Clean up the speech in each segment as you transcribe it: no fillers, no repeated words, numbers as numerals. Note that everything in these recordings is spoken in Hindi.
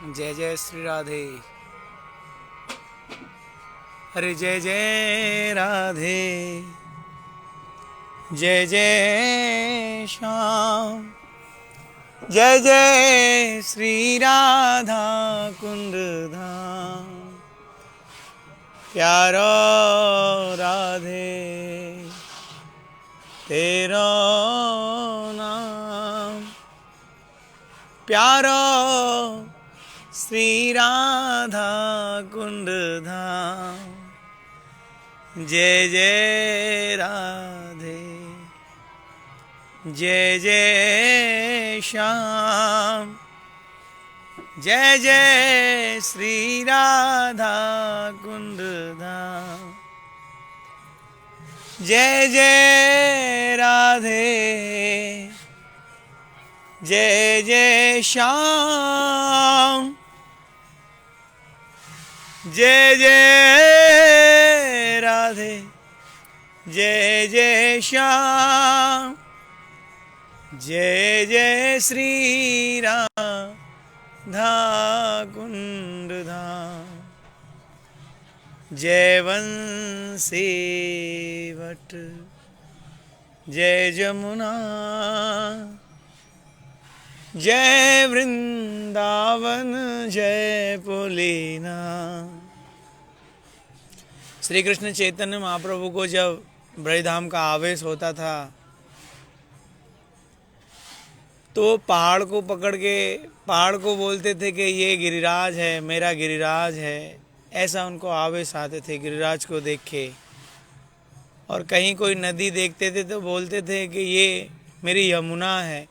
जय जय श्री राधे। अरे जय जय राधे, जय जय श्याम, जय जय श्री राधा कुंड धाम। प्यारो राधे तेरो नाम, प्यारो श्री राधा कुंड धाम। जय जय राधे, जय जय श्याम, जय जय श्री राधा कुंड धाम। जय जय राधे, जय जय श्याम, जय जय राधे, जय जय श्याम, जय जय श्री राधा कुंड धाम। जय वंशी वट, जय जमुना, जय वृंदावन, जय पुलीना। श्री कृष्ण चैतन्य महाप्रभु को जब ब्रजधाम का आवेश होता था तो पहाड़ को पकड़ के पहाड़ को बोलते थे कि ये गिरिराज है, मेरा गिरिराज है। ऐसा उनको आवेश आते थे गिरिराज को देख के। और कहीं कोई नदी देखते थे तो बोलते थे कि ये मेरी यमुना है।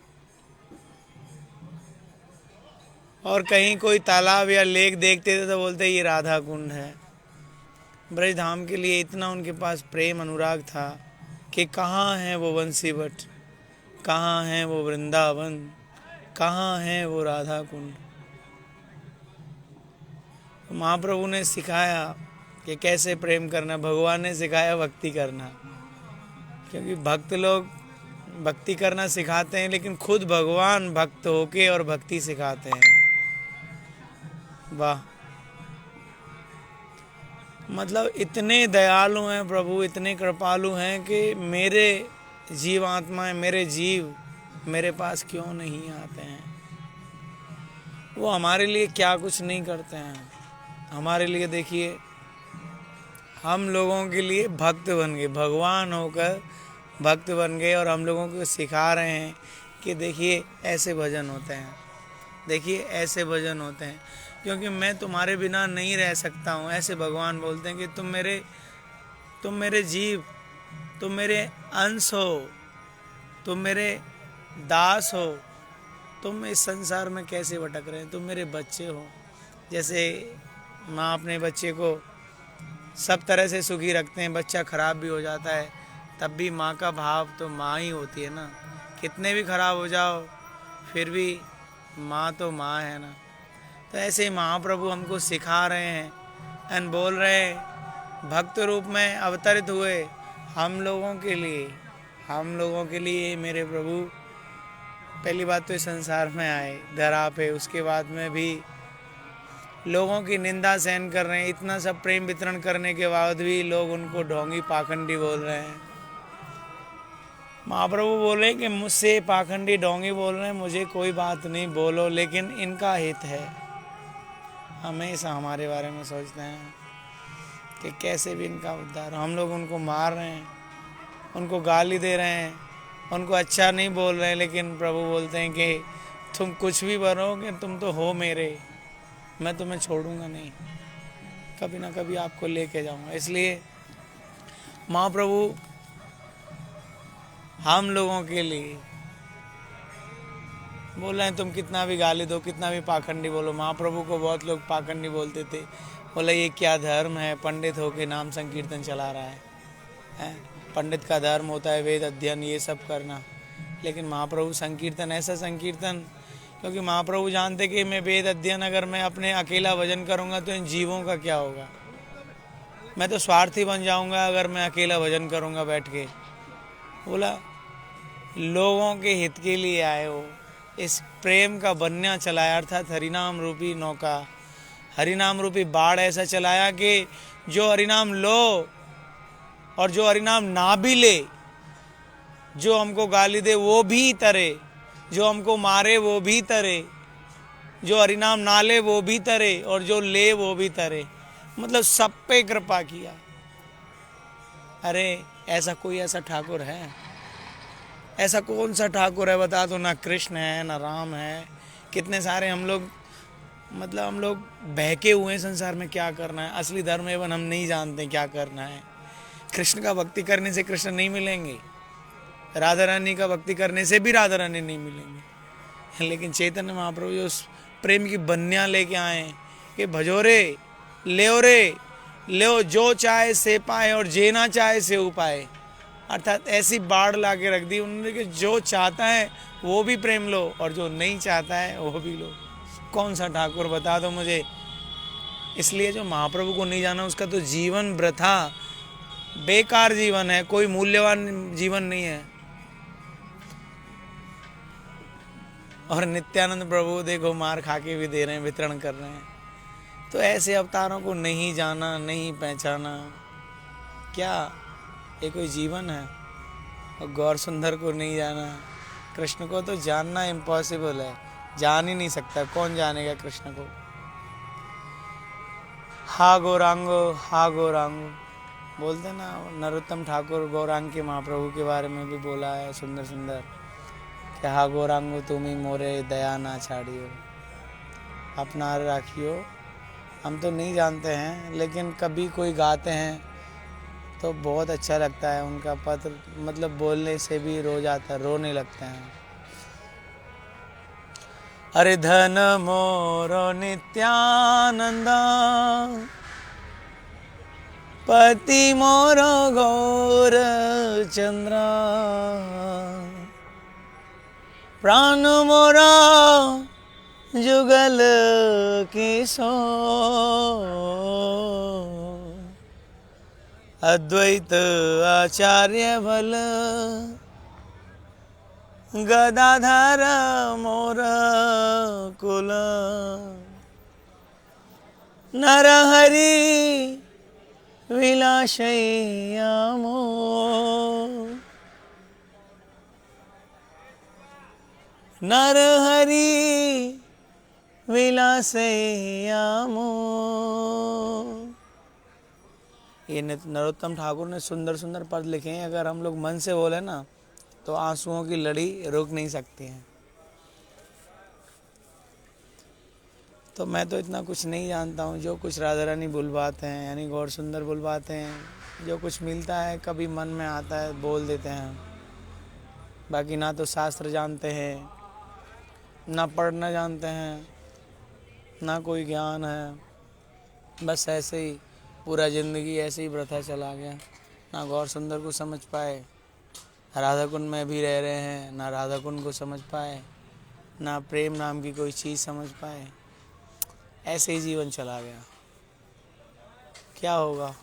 और कहीं कोई तालाब या लेक देखते थे तो बोलते ये राधा कुंड है। ब्रजधाम के लिए इतना उनके पास प्रेम अनुराग था कि कहाँ है वो वंशीवट, कहाँ है वो वृंदावन, कहाँ है वो राधा कुंड। महाप्रभु ने सिखाया कि कैसे प्रेम करना, भगवान ने सिखाया भक्ति करना। क्योंकि भक्त लोग भक्ति करना सिखाते हैं लेकिन खुद भगवान भक्त होके और भक्ति सिखाते हैं। वाह, मतलब इतने दयालु हैं प्रभु, इतने कृपालु हैं कि मेरे जीवात्माएं, मेरे जीव मेरे पास क्यों नहीं आते हैं। वो हमारे लिए क्या कुछ नहीं करते हैं। हमारे लिए देखिए, हम लोगों के लिए भक्त बन गए, भगवान होकर भक्त बन गए। और हम लोगों को सिखा रहे हैं कि देखिए ऐसे भजन होते हैं, देखिए ऐसे भजन होते हैं, क्योंकि मैं तुम्हारे बिना नहीं रह सकता हूँ। ऐसे भगवान बोलते हैं कि तुम मेरे जीव, तुम मेरे अंश हो, तुम मेरे दास हो। तुम इस संसार में कैसे भटक रहे हैं, तुम मेरे बच्चे हो। जैसे माँ अपने बच्चे को सब तरह से सुखी रखते हैं, बच्चा खराब भी हो जाता है तब भी माँ का भाव तो माँ ही होती है ना। कितने भी खराब हो जाओ फिर भी माँ तो माँ है ना। तो ऐसे ही महाप्रभु हमको सिखा रहे हैं एंड बोल रहे हैं, भक्त रूप में अवतरित हुए हम लोगों के लिए, हम लोगों के लिए मेरे प्रभु पहली बात तो इस संसार में आए धरा पे, उसके बाद में भी लोगों की निंदा सहन कर रहे हैं। इतना सब प्रेम वितरण करने के बाद भी लोग उनको ढोंगी पाखंडी बोल रहे हैं। महाप्रभु बोले कि मुझसे पाखंडी ढोंगी बोल रहे हैं, मुझे कोई बात नहीं, बोलो, लेकिन इनका हित है। हमेशा हमारे बारे में सोचते हैं कि कैसे भी इनका उद्धार। हम लोग उनको मार रहे हैं, उनको गाली दे रहे हैं, उनको अच्छा नहीं बोल रहे हैं, लेकिन प्रभु बोलते हैं कि तुम कुछ भी बनोगे, तुम तो हो मेरे, मैं तुम्हें छोड़ूंगा नहीं, कभी ना कभी आपको लेके जाऊंगा। इसलिए महाप्रभु हम लोगों के लिए बोल रहे हैं, तुम कितना भी गाली दो, कितना भी पाखंडी बोलो। महाप्रभु को बहुत लोग पाखंडी बोलते थे, बोला ये क्या धर्म है, पंडित होके नाम संकीर्तन चला रहा है। पंडित का धर्म होता है वेद अध्ययन, ये सब करना। लेकिन महाप्रभु संकीर्तन, ऐसा संकीर्तन, क्योंकि महाप्रभु जानते कि मैं वेद अध्ययन अगर मैं अपने अकेला भजन करूँगा तो इन जीवों का क्या होगा। मैं तो स्वार्थी बन जाऊँगा अगर मैं अकेला भजन करूँगा बैठ के। बोला लोगों के हित के लिए आए हो, इस प्रेम का बन्या चलाया, अर्थात हरिनाम रूपी नौका, हरिनाम रूपी बाढ़ ऐसा चलाया कि जो हरिनाम लो और जो हरिनाम ना भी ले, जो हमको गाली दे वो भी तरे, जो हमको मारे वो भी तरे, जो हरिनाम ना ले वो भी तरे और जो ले वो भी तरे। मतलब सब पे कृपा किया। अरे ऐसा कोई ऐसा ठाकुर है? ऐसा कौन सा ठाकुर है बता दो? ना कृष्ण है ना राम है। कितने सारे हम लोग, मतलब हम लोग बहके हुए हैं संसार में, क्या करना है असली धर्म एवं हम नहीं जानते क्या करना है। कृष्ण का भक्ति करने से कृष्ण नहीं मिलेंगे, राधा रानी का भक्ति करने से भी राधा रानी नहीं मिलेंगे। लेकिन चैतन्य महाप्रभु जो उस प्रेम की बन्या लेके आए कि भजोरे ले जो चाहे से पाए और जे ना चाहे से उपाय। अर्थात ऐसी बाढ़ ला के रख दी उन्होंने कि जो चाहता है वो भी प्रेम लो और जो नहीं चाहता है वो भी लो। कौन सा ठाकुर बता दो मुझे। इसलिए जो महाप्रभु को नहीं जाना उसका तो जीवन वृथा, बेकार जीवन है, कोई मूल्यवान जीवन नहीं है। और नित्यानंद प्रभु देखो मार खा के भी दे रहे हैं, वितरण कर रहे हैं। तो ऐसे अवतारों को नहीं जाना, नहीं पहचाना, क्या ये कोई जीवन है? और गौर सुंदर को नहीं जाना, कृष्ण को तो जानना इम्पॉसिबल है, जान ही नहीं सकता। कौन जानेगा कृष्ण को? हा गौरांगो बोलते ना। नरोत्तम ठाकुर गौरांग के महाप्रभु के बारे में भी बोला है सुंदर सुंदर, कि हा गौरांगो तुम्ही मोरे दया ना छाड़ियो, अपना राखियो। हम तो नहीं जानते हैं, लेकिन कभी कोई गाते हैं तो बहुत अच्छा लगता है उनका पत्र, मतलब बोलने से भी रो जाता, रोने लगते हैं। अरे धन मोरो नित्यानंदा, पति मोरो गौर चंद्रा, प्राण मोरा जुगल किशोर, अद्वैत आचार्य भल, गदाधर मोर कुल, नरहरि विलासैया मोर, नरहरि विलासैया मोर। ये नरोत्तम ठाकुर ने सुंदर सुंदर पद लिखे हैं। अगर हम लोग मन से बोले ना तो आंसुओं की लड़ी रोक नहीं सकती हैं। तो मैं तो इतना कुछ नहीं जानता हूँ। जो कुछ राधा रानी बुलवाते हैं, यानी गौर सुंदर बुलवाते हैं, जो कुछ मिलता है कभी मन में आता है बोल देते हैं। बाकी ना तो शास्त्र जानते हैं, ना पढ़ना जानते हैं, ना कोई ज्ञान है। बस ऐसे ही पूरा ज़िंदगी ऐसे ही वृथा चला गया। ना गौर सुंदर को समझ पाए, राधा कुंड में भी रह रहे हैं, ना राधा कुंड को समझ पाए, ना प्रेम नाम की कोई चीज़ समझ पाए। ऐसे ही जीवन चला गया। क्या होगा?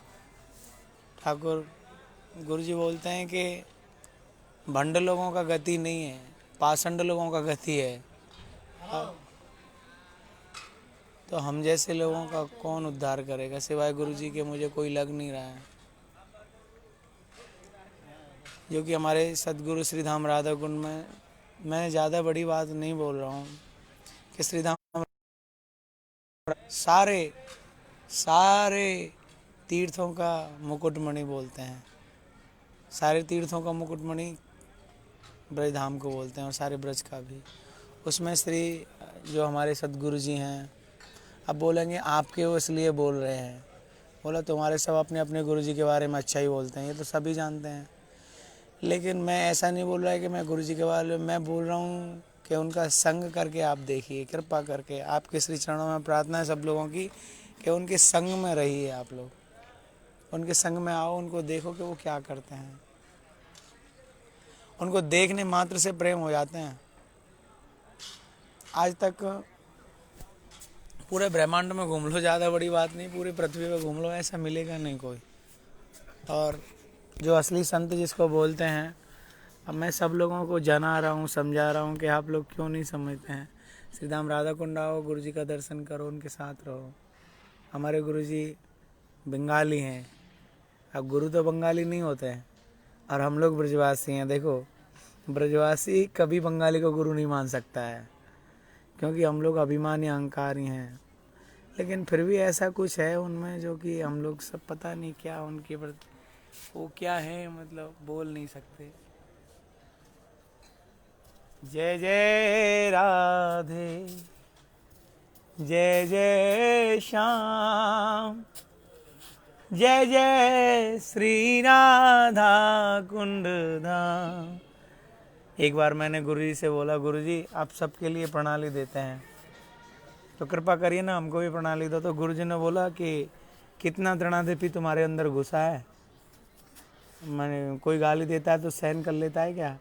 ठाकुर गुरु जी बोलते हैं कि भंड लोगों का गति नहीं है, पाषंड लोगों का गति है। तो हम जैसे लोगों का कौन उद्धार करेगा? सिवाय गुरु जी के मुझे कोई लग नहीं रहा है। जो कि हमारे सदगुरु श्री धाम राधा कुंड में, मैं ज़्यादा बड़ी बात नहीं बोल रहा हूँ कि श्री धाम सारे तीर्थों का मुकुटमणि बोलते हैं। सारे तीर्थों का मुकुटमणि ब्रज धाम को बोलते हैं, और सारे ब्रज का भी। उसमें श्री जो हमारे सदगुरु जी हैं, अब बोलेंगे आपके वो इसलिए बोल रहे हैं। बोला तुम्हारे सब अपने अपने गुरु जी के बारे में अच्छा ही बोलते हैं, ये तो सभी जानते हैं। लेकिन मैं ऐसा नहीं बोल रहा है कि मैं गुरु जी के बारे में, मैं बोल रहा हूँ कि उनका संग करके आप देखिए, कृपा करके आपके श्री चरणों में प्रार्थना है सब लोगों की कि उनके संग में रहिए। आप लोग उनके संग में आओ, उनको देखो कि वो क्या करते हैं। उनको देखने मात्र से प्रेम हो जाते हैं। आज तक पूरे ब्रह्मांड में घूम लो, ज़्यादा बड़ी बात नहीं, पूरी पृथ्वी पे घूम लो, ऐसा मिलेगा नहीं कोई। और जो असली संत जिसको बोलते हैं, अब मैं सब लोगों को जना रहा हूँ, समझा रहा हूँ कि आप लोग क्यों नहीं समझते हैं। श्रीधाम राधा कुंड आओ, गुरु जी का दर्शन करो, उनके साथ रहो। हमारे गुरु जी बंगाली हैं, अब गुरु तो बंगाली नहीं होते हैं, और हम लोग ब्रजवासी हैं। देखो, ब्रजवासी कभी बंगाली को गुरु नहीं मान सकता है, क्योंकि हम लोग अभिमानी अहंकारी हैं। लेकिन फिर भी ऐसा कुछ है उनमें जो कि हम लोग सब पता नहीं क्या उनके प्रति वो क्या है, मतलब बोल नहीं सकते। जय जय राधे, जय जय श्याम, जय जय श्री राधा कुंड धाम। एक बार मैंने गुरु जी से बोला, गुरु जी आप सबके लिए प्रणाली देते हैं, तो कृपा करिए ना हमको भी प्रणाली दो। तो गुरु जी ने बोला कि कितना तृणाधिपी तुम्हारे अंदर घुसा है, मैंने कोई गाली देता है तो सहन कर लेता है क्या?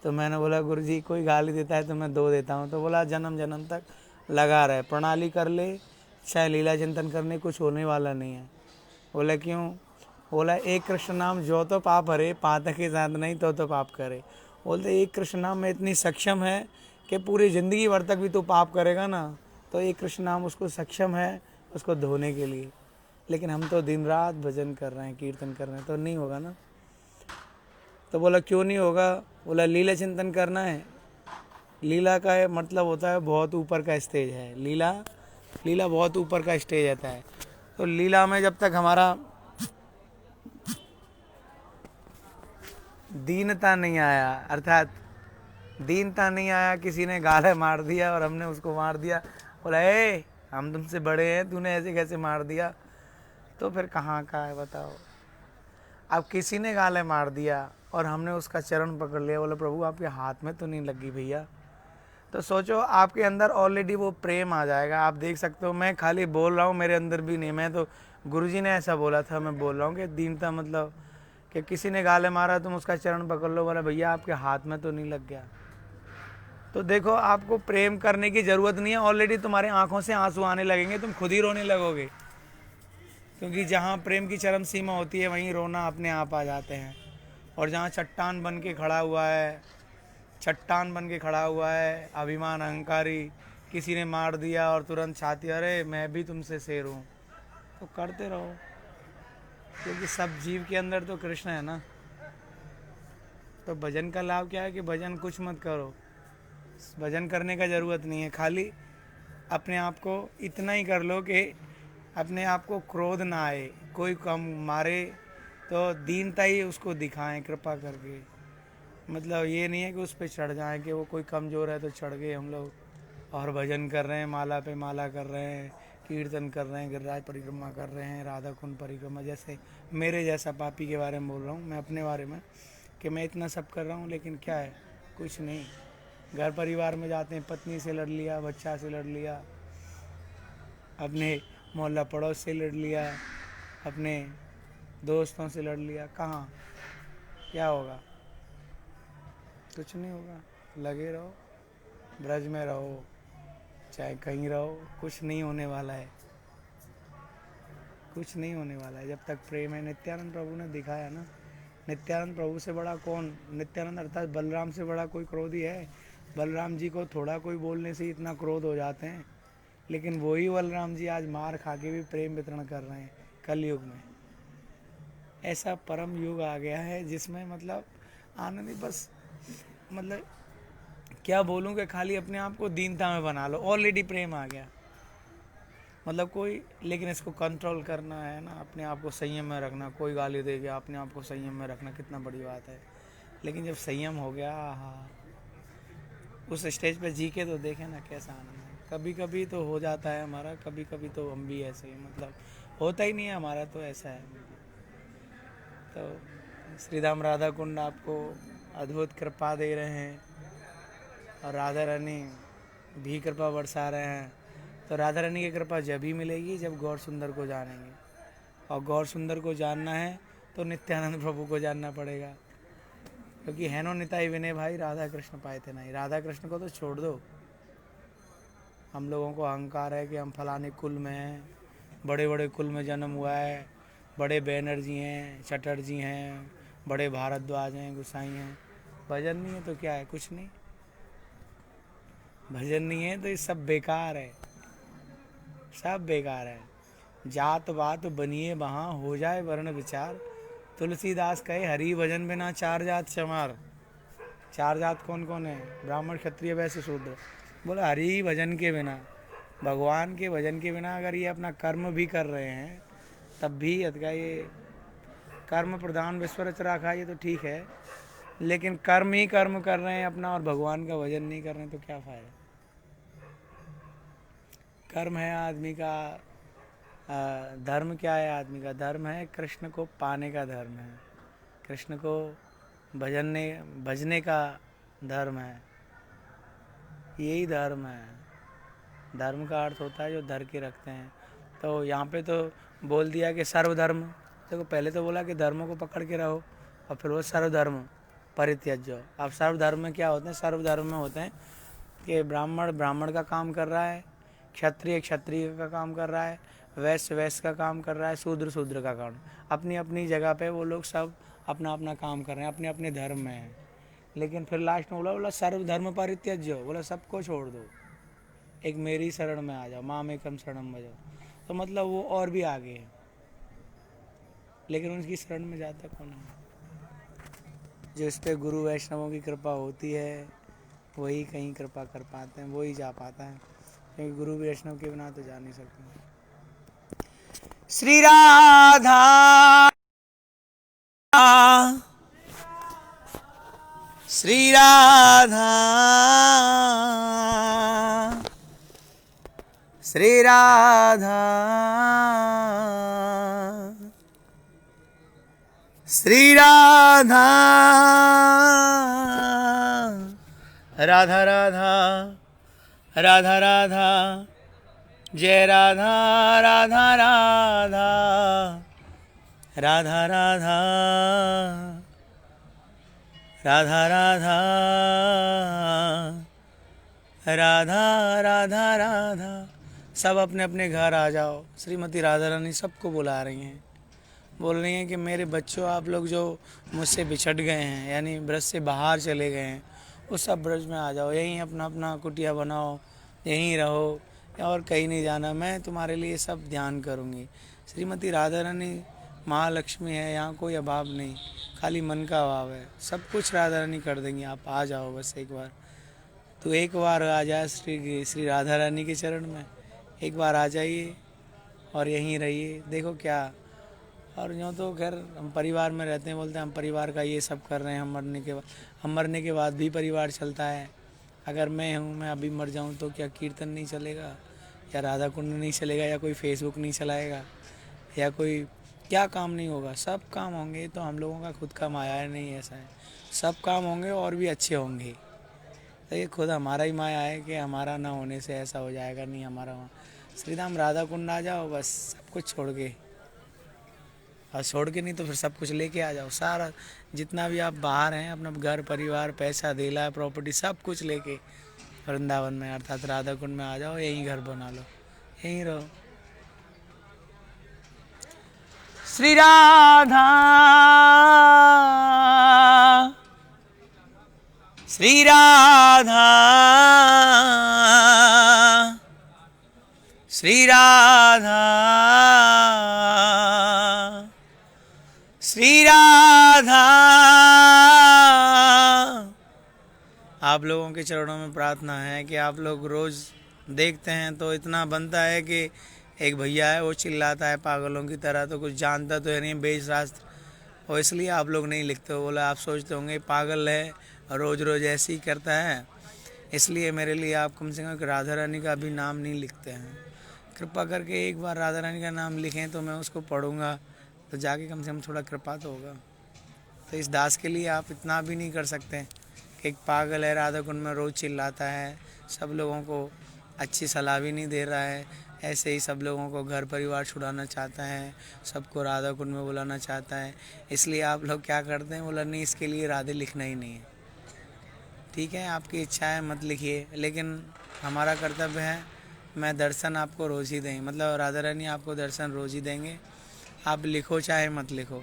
तो मैंने बोला गुरु जी कोई गाली देता है तो मैं 2 देता हूँ। तो बोला जन्म जन्म तक लगा रहे, प्रणाली कर ले, चाहे लीला चिंतन करने, कुछ होने वाला नहीं है। बोला क्यों? बोला एक कृष्ण नाम जो तो पाप हरे, पातक के साथ नहीं तो पाप करे। बोलते एक कृष्ण नाम में इतनी सक्षम है कि पूरी ज़िंदगी भर तक भी तो पाप करेगा ना, तो एक कृष्ण नाम उसको सक्षम है उसको धोने के लिए। लेकिन हम तो दिन रात भजन कर रहे हैं, कीर्तन कर रहे हैं, तो नहीं होगा ना। तो बोला क्यों नहीं होगा? बोला लीला चिंतन करना है। लीला का मतलब होता है बहुत ऊपर का स्टेज है, लीला बहुत ऊपर का स्टेज रहता है। तो लीला में जब तक हमारा दीनता नहीं आया, अर्थात दीनता नहीं आया, किसी ने गाले मार दिया और हमने उसको मार दिया, बोला ए हम तुमसे बड़े हैं, तूने ऐसे कैसे मार दिया, तो फिर कहाँ का है बताओ। अब किसी ने गाले मार दिया और हमने उसका चरण पकड़ लिया, बोला प्रभु आपके हाथ में तो नहीं लगी भैया, तो सोचो आपके अंदर ऑलरेडी वो प्रेम आ जाएगा। आप देख सकते हो मैं खाली बोल रहा हूँ, मेरे अंदर भी नहीं, मैं तो गुरुजी ने ऐसा बोला था, मैं बोल रहा हूँ कि दीनता मतलब कि किसी ने गाले मारा तुम उसका चरण पकड़ लो, बोला भैया आपके हाथ में तो नहीं लग गया। तो देखो आपको प्रेम करने की ज़रूरत नहीं है, ऑलरेडी तुम्हारे आंखों से आंसू आने लगेंगे, तुम खुद ही रोने लगोगे, क्योंकि जहाँ प्रेम की चरम सीमा होती है वहीं रोना अपने आप आ जाते हैं। और जहाँ चट्टान बन के खड़ा हुआ है, चट्टान बन के खड़ा हुआ है अभिमान अहंकारी, किसी ने मार दिया और तुरंत छाती, अरे मैं भी तुमसे शेर हूँ, तो करते रहो, क्योंकि सब जीव के अंदर तो कृष्ण है ना। तो भजन का लाभ क्या है कि भजन कुछ मत करो, भजन करने का ज़रूरत नहीं है, खाली अपने आप को इतना ही कर लो कि अपने आप को क्रोध ना आए, कोई कम मारे तो दीनता ही उसको दिखाएं कृपा करके। मतलब ये नहीं है कि उस पर चढ़ जाए कि वो कोई कमज़ोर है तो चढ़ गए हम लोग और भजन कर रहे हैं, माला पे माला कर रहे हैं, कीर्तन कर रहे हैं, गिरिराज परिक्रमा कर रहे हैं, राधा कुंड परिक्रमा। जैसे मेरे जैसा पापी के बारे में बोल रहा हूँ मैं, अपने बारे में, कि मैं इतना सब कर रहा हूँ लेकिन क्या है, कुछ नहीं। घर परिवार में जाते हैं, पत्नी से लड़ लिया, बच्चा से लड़ लिया, अपने मोहल्ला पड़ोस से लड़ लिया, अपने दोस्तों से लड़ लिया, कहाँ क्या होगा? कुछ नहीं होगा। लगे रहो, ब्रज में रहो, चाहे कहीं रहो, कुछ नहीं होने वाला है, कुछ नहीं होने वाला है जब तक प्रेम है। नित्यानंद प्रभु ने दिखाया ना, नित्यानंद प्रभु से बड़ा कौन, नित्यानंद अर्थात बलराम से बड़ा कोई क्रोधी है? बलराम जी को थोड़ा कोई बोलने से इतना क्रोध हो जाते हैं, लेकिन वही बलराम जी आज मार खा के भी प्रेम वितरण कर रहे हैं कलयुग में। ऐसा परम युग आ गया है जिसमें मतलब आनंद ही बस, मतलब क्या बोलूँ कि खाली अपने आप को दीनता में बना लो, ऑलरेडी प्रेम आ गया। मतलब कोई, लेकिन इसको कंट्रोल करना है ना, अपने आप को संयम में रखना। कोई गाली दे गया, अपने आप को संयम में रखना कितना बड़ी बात है। लेकिन जब संयम हो गया, हाँ, उस स्टेज पे जी के तो देखें ना कैसा आनंद है। कभी कभी तो हो जाता है हमारा, कभी कभी तो हम भी ऐसे ही, मतलब होता ही नहीं है हमारा, तो ऐसा है। तो श्रीधाम राधा कुंड आपको अद्भुत कृपा दे रहे हैं और राधा रानी भी कृपा बरसा रहे हैं। तो राधा रानी की कृपा जब ही मिलेगी जब गौर सुंदर को जानेंगे, और गौर सुंदर को जानना है तो नित्यानंद प्रभु को जानना पड़ेगा, क्योंकि हैनो निताई विनय भाई राधा कृष्ण पाए थे नहीं। राधा कृष्ण को तो छोड़ दो, हम लोगों को अहंकार है कि हम फलाने कुल में हैं, बड़े बड़े कुल में जन्म हुआ है, बड़े बैनर्जी हैं, चटर्जी हैं, बड़े भारद्वाज हैं, गुसाई हैं, भजन नहीं है तो क्या है? कुछ नहीं। भजन नहीं है तो ये सब बेकार है, सब बेकार है। जात बात बनिए वहाँ हो जाए वर्ण विचार, तुलसीदास कहे हरि भजन बिना चार जात चमार। चार जात कौन कौन है? ब्राह्मण क्षत्रिय वैश्य शूद्र। बोला हरि भजन के बिना, भगवान के भजन के बिना अगर ये अपना कर्म भी कर रहे हैं तब भी अदका ये कर्म प्रधान विश्व रच रखा, ये तो ठीक है, लेकिन कर्म ही कर्म कर रहे हैं अपना और भगवान का भजन नहीं कर रहे हैं तो क्या फ़ायदा? कर्म है आदमी का, धर्म क्या है आदमी का? धर्म है कृष्ण को पाने का धर्म है, कृष्ण को भजने का धर्म है, यही धर्म है। धर्म का अर्थ होता है जो धर के रखते हैं। तो यहाँ पे तो बोल दिया कि सर्वधर्म, देखो पहले तो बोला कि धर्मों को पकड़ के रहो और फिर वो सर्वधर्म परित्यज्य। अब सर्वधर्म में क्या होते हैं? सर्वधर्म में होते हैं कि ब्राह्मण ब्राह्मण का काम कर रहा है, क्षत्रिय क्षत्रिय का काम कर रहा है, वैश्य वैश्य का काम कर रहा है, शूद्र शूद्र का काम। अपनी अपनी जगह पे वो लोग सब अपना अपना काम कर रहे हैं, अपने अपने धर्म में हैं। लेकिन फिर लास्ट में बोला सर्वधर्म परित्यज्य, बोला सबको छोड़ दो, एक मेरी शरण में आ जाओ, माम एकम शरणम भजो। तो मतलब वो और भी आगे है, लेकिन उनकी शरण में जाता कौन है? जो इस पर गुरु वैष्णवों की कृपा होती है वही कहीं कृपा कर पाते हैं, वही जा पाता है, क्योंकि गुरु वैष्णव के बिना तो जा नहीं सकते। श्री राधा श्री राधा श्री राधा श्री राधा राधा राधा राधा राधा जय राधा राधा राधा राधा राधा राधा राधा राधा राधा राधा। सब अपने अपने घर आ जाओ, श्रीमती राधा रानी सबको बुला रही हैं, बोल रही हैं कि मेरे बच्चों, आप लोग जो मुझसे बिछड़ गए हैं, यानी ब्रज से बाहर चले गए हैं, वो सब ब्रज में आ जाओ, यहीं अपना अपना कुटिया बनाओ, यहीं रहो और कहीं नहीं जाना, मैं तुम्हारे लिए सब ध्यान करूँगी। श्रीमती राधा रानी महालक्ष्मी है, यहाँ कोई अभाव नहीं, खाली मन का अभाव है, सब कुछ राधा रानी कर देंगी। आप आ जाओ बस एक बार, तो एक बार आ जाए श्री राधा रानी के चरण में, एक बार आ जाइए और यहीं रहिए, देखो क्या। और यूँ तो खैर हम परिवार में रहते हैं, बोलते हैं हम परिवार का ये सब कर रहे हैं, हम मरने के बाद भी परिवार चलता है। अगर मैं अभी मर जाऊँ तो क्या कीर्तन नहीं चलेगा, या राधा कुंड नहीं चलेगा, या कोई फेसबुक नहीं चलाएगा, या कोई क्या काम नहीं होगा? सब काम होंगे। तो हम लोगों का खुद का माया है नहीं, ऐसा है, सब काम होंगे और भी अच्छे होंगे। तो ये खुद हमारा ही माया है कि हमारा ना होने से ऐसा हो जाएगा, नहीं हमारा वहाँ श्री राम राधा कुंड आ जाओ बस, सब कुछ छोड़ के, और छोड़ के नहीं तो फिर सब कुछ लेके आ जाओ, सारा जितना भी आप बाहर हैं, अपना घर परिवार पैसा धेला प्रॉपर्टी सब कुछ लेके वृंदावन में अर्थात राधा कुंड में आ जाओ, यहीं घर बना लो, यहीं रहो। श्री राधा श्री राधा श्री राधा श्री राधा। आप लोगों के चरणों में प्रार्थना है कि आप लोग रोज़ देखते हैं तो इतना बनता है कि एक भैया है वो चिल्लाता है पागलों की तरह, तो कुछ जानता तो है नहीं वेद शास्त्र, और इसलिए आप लोग नहीं लिखते हो। बोला आप सोचते होंगे पागल है, रोज़ रोज़ ऐसे ही करता है, इसलिए मेरे लिए आप कम से कम राधा रानी का भी नाम नहीं लिखते हैं। कृपा करके एक बार राधा रानी का नाम लिखें तो मैं उसको पढ़ूँगा, तो जाके कम से कम थोड़ा कृपा तो होगा। तो इस दास के लिए आप इतना भी नहीं कर सकते कि एक पागल है राधा कुंड में रोज़ चिल्लाता है, सब लोगों को अच्छी सलाह भी नहीं दे रहा है, ऐसे ही सब लोगों को घर परिवार छुड़ाना चाहता है, सबको राधा कुंड में बुलाना चाहता है। इसलिए आप लोग क्या करते हैं? बोला नहीं, इसके लिए राधे लिखना ही नहीं है। ठीक है, आपकी इच्छा है मत लिखिए, लेकिन हमारा कर्तव्य है, मैं दर्शन आपको रोज़ ही देंगे, मतलब राधा रानी आपको दर्शन रोज़ ही देंगे। आप लिखो चाहे मत लिखो,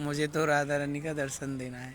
मुझे तो राधा रानी का दर्शन देना है।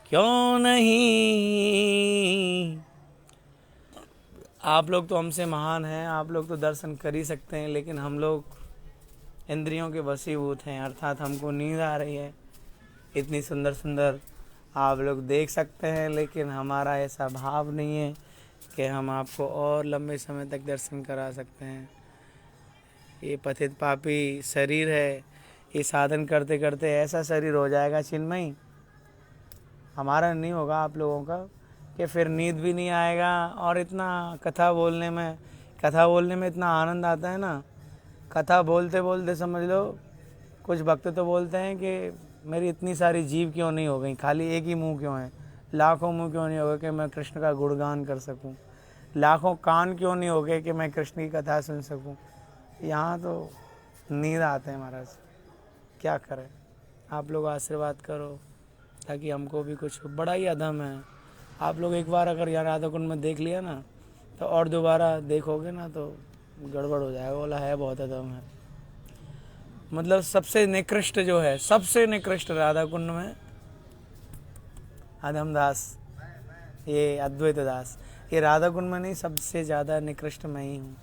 क्यों नहीं। आप लोग तो हमसे महान हैं, आप लोग तो दर्शन कर ही सकते हैं, लेकिन हम लोग इंद्रियों के वशीभूत हैं, अर्थात हमको नींद आ रही है। इतनी सुंदर सुंदर आप लोग देख सकते हैं, लेकिन हमारा ऐसा भाव नहीं है कि हम आपको और लंबे समय तक दर्शन करा सकते हैं। ये पतित पापी शरीर है, ये साधन करते करते ऐसा शरीर हो जाएगा चिन्मयी, हमारा नहीं होगा आप लोगों का, कि फिर नींद भी नहीं आएगा। और इतना कथा बोलने में इतना आनंद आता है ना, कथा बोलते बोलते समझ लो कुछ भक्त तो बोलते हैं कि मेरी इतनी सारी जीभ क्यों नहीं हो गई, खाली एक ही मुंह क्यों है, लाखों मुंह क्यों नहीं हो गए कि मैं कृष्ण का गुणगान कर सकूं, लाखों कान क्यों नहीं हो गए कि मैं कृष्ण की कथा सुन सकूं। यहाँ तो नींद आते हैं महाराज, क्या करें। आप लोग आशीर्वाद करो ताकि हमको भी कुछ, बड़ा ही अधम है। आप लोग एक बार अगर यहाँ राधा कुंड में देख लिया ना, तो और दोबारा देखोगे ना तो गड़बड़ हो जाएगा। बोला है बहुत अधम है, मतलब सबसे निकृष्ट जो है, सबसे निकृष्ट राधा कुंड में अधम दास, ये अद्वैत दास, ये राधा कुंड में नहीं, सबसे ज़्यादा निकृष्ट मैं ही हूँ।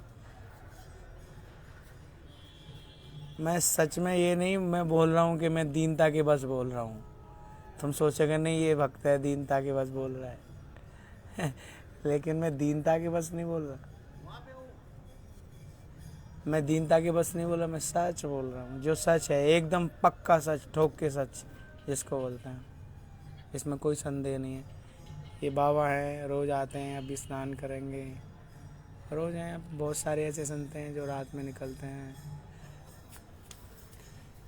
मैं सच में ये नहीं मैं बोल रहा हूँ कि मैं दीनता के बस बोल रहा हूँ, तुम सोचोगे नहीं ये भक्त है दीनता के बस बोल रहा है लेकिन मैं दीनता के बस नहीं बोल रहा, मैं दीनता के बस नहीं बोल रहा, मैं सच बोल रहा हूँ। जो सच है एकदम पक्का सच, ठोक के सच जिसको बोलते हैं, इसमें कोई संदेह नहीं है। ये बाबा हैं, रोज़ आते हैं, अभी स्नान करेंगे, रोज़ हैं। बहुत सारे ऐसे संत हैं जो रात में निकलते हैं।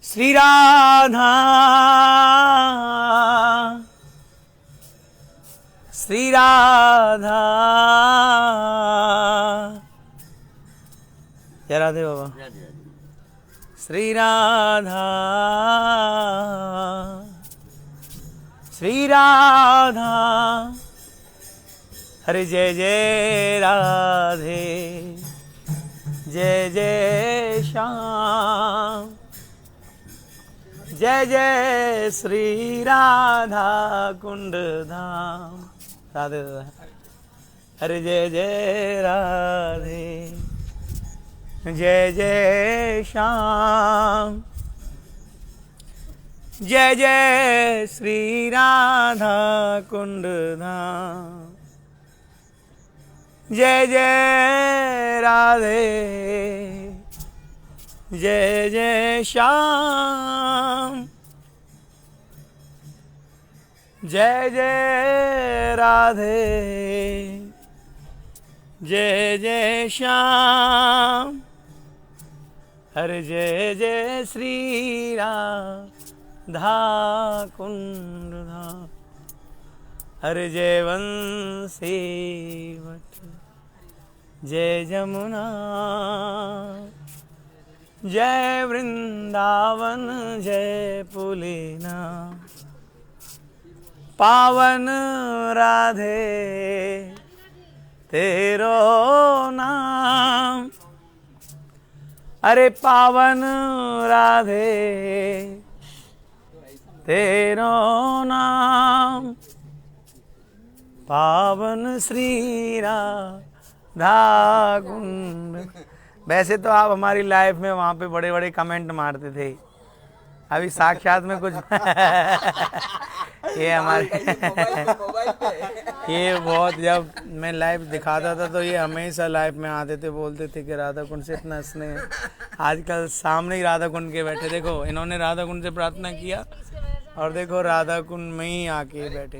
श्री राधा श्री राधा, जय राधे बाबा। श्री राधा श्री राधा, हरे जय जय राधे, जय जय श्याम, जय जय श्री राधा कुंड धाम। राधे राधे, हरे जय जय राधे, जय जय श्याम, जय जय श्री राधा कुंड धाम, जय जय राधे, जय जय श्याम, जय जय राधे, जय जय श्याम, हरे जय जय श्री राधा कुंड धाम, हरे जय वंशी वट, जय जमुना, जय वृंदावन, जय पुलिना, पावन राधे तेरो नाम, अरे पावन राधे तेरो नाम, पावन श्री राधा कुंड। वैसे तो आप हमारी लाइफ में वहाँ पे बड़े बड़े कमेंट मारते थे, अभी साक्षात में कुछ ये हमारे ये बहुत, जब मैं लाइव दिखाता था तो ये हमेशा लाइव में आते थे, बोलते थे कि राधा कुंड से इतना स्नेह। आजकल सामने ही राधा कुंड के बैठे, देखो इन्होंने राधा कुंड से प्रार्थना किया और देखो राधा कुंड में ही आके बैठे।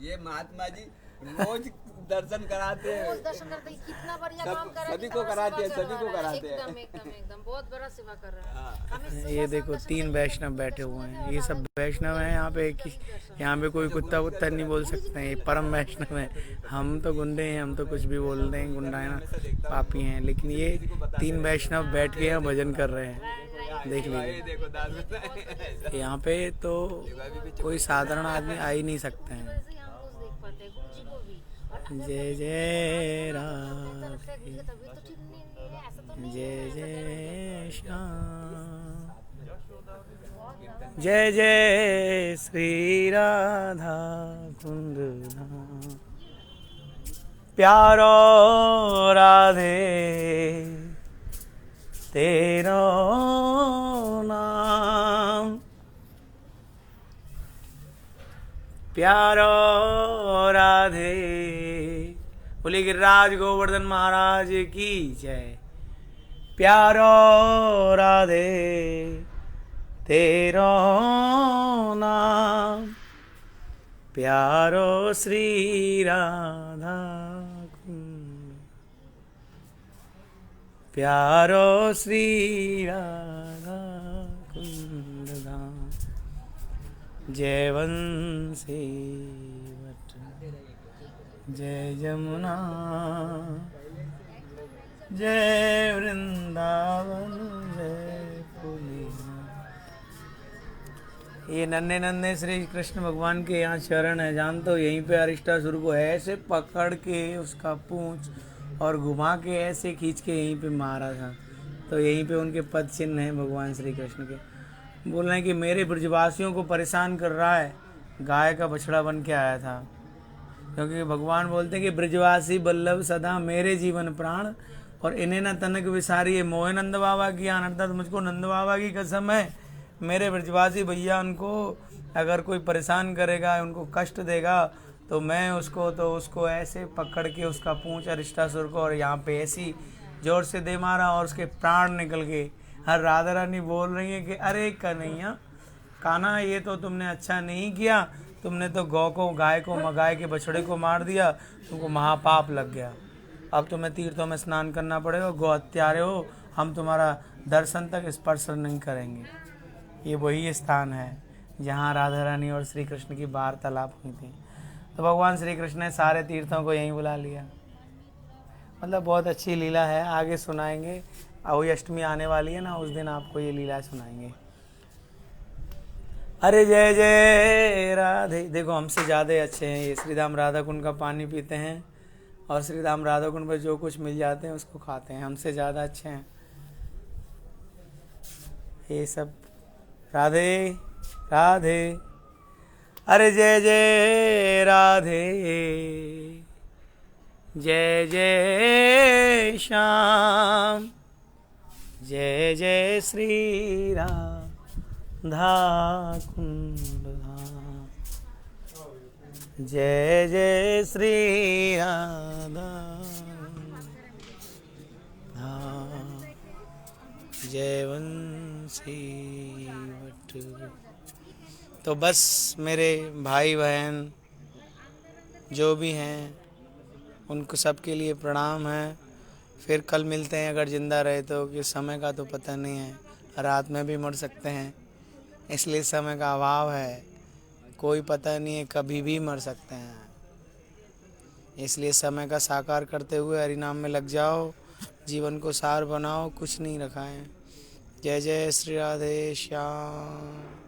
ये महात्मा जी रोज दर्शन कराते हैं, दर्शन करते हैं, कितना बढ़िया काम कर रहे हैं, सभी को कराते हैं, सभी को कराते हैं। एकदम एकदम एकदम बहुत बड़ा सेवा कर रहे हैं। ये देखो 3 वैष्णव बैठे हुए हैं, ये सब वैष्णव हैं यहाँ पे। यहाँ पे कोई कुत्ता वुत्ता नहीं बोल सकते हैं, ये परम वैष्णव है। हम तो गुंडे हैं, हम तो कुछ भी बोल रहे हैं, गुंडा है ना, पापी हैं, लेकिन ये 3 वैष्णव बैठ के यहाँ भजन कर रहे हैं। देख लीजिए, यहाँ पे तो कोई साधारण आदमी आ ही नहीं सकते हैं। जय जय राधे, जय जय श्याम, जय जय श्री राधा कुंड धाम। प्यारो राधे तेरो नाम, प्यारो राधे। बोले गिरिराज गोवर्धन महाराज की जय। प्यारो राधे तेरो नाम, प्यारो श्री राधा कुंड, प्यारो श्री राधा कुंड धाम। जय वंशी वट जय जमुना, जय वृंदावन जय पुलिना। ये नन्हे नन्हे श्री कृष्ण भगवान के यहाँ चरण है। जानते हो यहीं पे अरिष्टासुर को ऐसे पकड़ के उसका पूंछ और घुमा के ऐसे खींच के यहीं पे मारा था। तो यहीं पे उनके पद चिन्ह हैं भगवान श्री कृष्ण के। बोल रहे हैं कि मेरे ब्रजवासियों को परेशान कर रहा है, गाय का बछड़ा बन के आया था। क्योंकि भगवान बोलते हैं कि ब्रजवासी बल्लभ सदा मेरे जीवन प्राण, और इन्हें न तनक विसारी है मोह नंद बाबा की आनंद। तो मुझको नंद बाबा की कसम है, मेरे ब्रजवासी भैया उनको अगर कोई परेशान करेगा, उनको कष्ट देगा, तो मैं उसको ऐसे पकड़ के उसका पूंछ अरिष्टासुर को, और यहाँ पे ऐसी जोर से दे मारा और उसके प्राण निकल गए। हर राधा रानी बोल रही है कि अरे कन्हैया कान्हा, ये तो तुमने अच्छा नहीं किया, तुमने तो गाय को गाय के बछड़े को मार दिया, तुमको महापाप लग गया। अब तुम्हें तीर्थों में स्नान करना पड़ेगा, गौ हत्यारे हो, हम तुम्हारा दर्शन तक स्पर्श नहीं करेंगे। ये वही स्थान है जहाँ राधा रानी और श्री कृष्ण की वार्तालाप हुई थी। तो भगवान श्री कृष्ण ने सारे तीर्थों को यहीं बुला लिया। मतलब बहुत अच्छी लीला है, आगे सुनाएंगे। अहोई अष्टमी आने वाली है ना, उस दिन आपको ये लीला सुनाएंगे। अरे जय जय राधे। देखो हमसे ज़्यादा अच्छे हैं ये, श्री धाम राधा कुंड का पानी पीते हैं और श्री धाम राधा कुंड पर जो कुछ मिल जाते हैं उसको खाते हैं। हमसे ज़्यादा अच्छे हैं ये सब। राधे राधे। अरे जय जय राधे, जय जय श्याम, जय जय श्री राधा कुंड धाम, जय जय श्री राधा धाम, जय वंशी वट। तो बस मेरे भाई बहन जो भी हैं उनको सबके लिए प्रणाम है। फिर कल मिलते हैं अगर ज़िंदा रहे तो, कि समय का तो पता नहीं है, रात में भी मर सकते हैं, इसलिए समय का अभाव है, कोई पता नहीं है, कभी भी मर सकते हैं। इसलिए समय का साकार करते हुए हरि नाम में लग जाओ, जीवन को सार बनाओ, कुछ नहीं रखा है। जय जय श्री राधे श्याम।